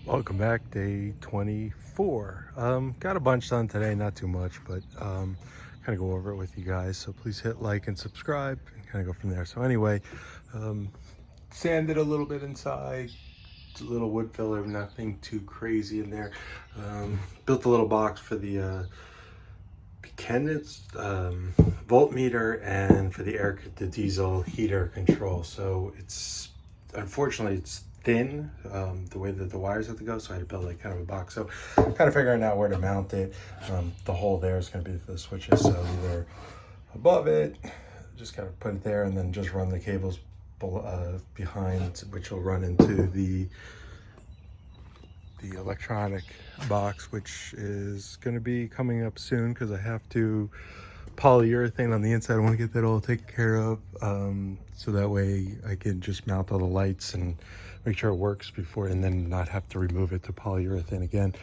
Welcome back, day 24. Got a bunch done today, not too much, but kind of go over it with you guys. So please hit like and subscribe and kind of go from there. So anyway, sanded a little bit inside, a little wood filler, nothing too crazy in there. Built a little box for the Buchanan's voltmeter and for the diesel heater control. So it's unfortunately it's thin, the way that the wires have to go, so I had to build like kind of a box. So kind of figuring out where to mount it. The hole there is going to be for the switches, so either above it, just kind of put it there, and then just run the cables behind, which will run into the electronic box, which is going to be coming up soon because I have to polyurethane on the inside. I want to get that all taken care of, so that way I can just mount all the lights and make sure it works before, and then not have to remove it to polyurethane again.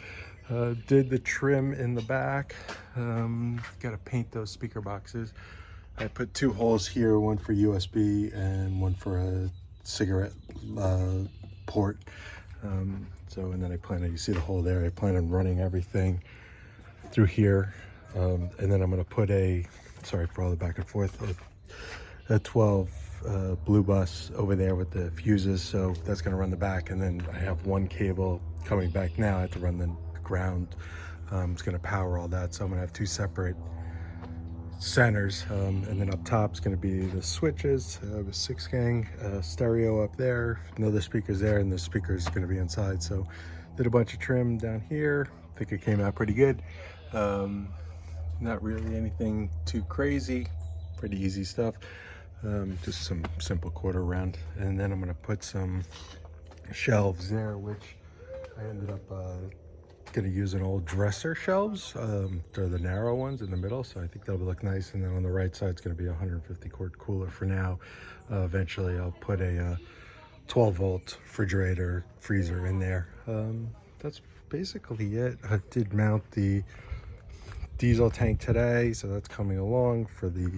Did the trim in the back. Got to paint those speaker boxes. I put two holes here, one for USB and one for a cigarette port. And then I plan on, you see the hole there, I plan on running everything through here. And then I'm going to put sorry for all the back and forth, a 12 blue bus over there with the fuses. So that's going to run the back. And then I have one cable coming back now. I have to run the ground. It's going to power all that. So I'm going to have two separate centers, and then up top is going to be the switches. I have a 6-gang stereo up there, another speakers there, and the speaker is going to be inside. So did a bunch of trim down here. I think it came out pretty good. Not really anything too crazy, pretty easy stuff. Just some simple quarter round, and then I'm going to put some shelves there, which I ended up going to use an old dresser shelves. They're the narrow ones in the middle, so I think that'll look nice. And then on the right side, it's going to be a 150 quart cooler for now. Eventually I'll put a 12 volt refrigerator freezer in there. That's basically it. I did mount the diesel tank today, so that's coming along for the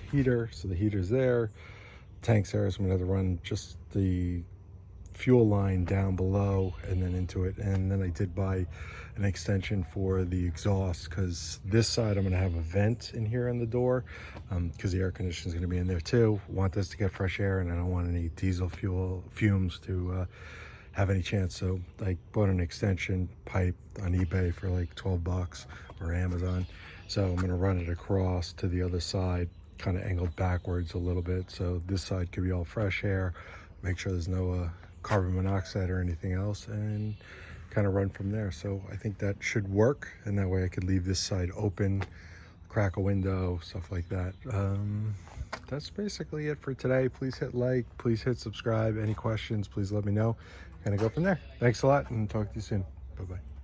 heater. So the heater's there, tank's there, so I'm going to have to run just the fuel line down below and then into it. And then I did buy an extension for the exhaust, because this side I'm going to have a vent in here in the door, because the air conditioning is going to be in there too. Want this to get fresh air, and I don't want any diesel fuel fumes to have any chance. So I bought an extension pipe on eBay for like 12 bucks, or Amazon. So I'm going to run it across to the other side, kind of angled backwards a little bit, so this side could be all fresh air, make sure there's no carbon monoxide or anything else, and kind of run from there. So I think that should work, and that way I could leave this side open, crack a window, stuff like that. That's basically it for today. Please hit like, please hit subscribe. Any questions, please let me know, and I go from there. Thanks a lot, and talk to you soon. Bye-bye.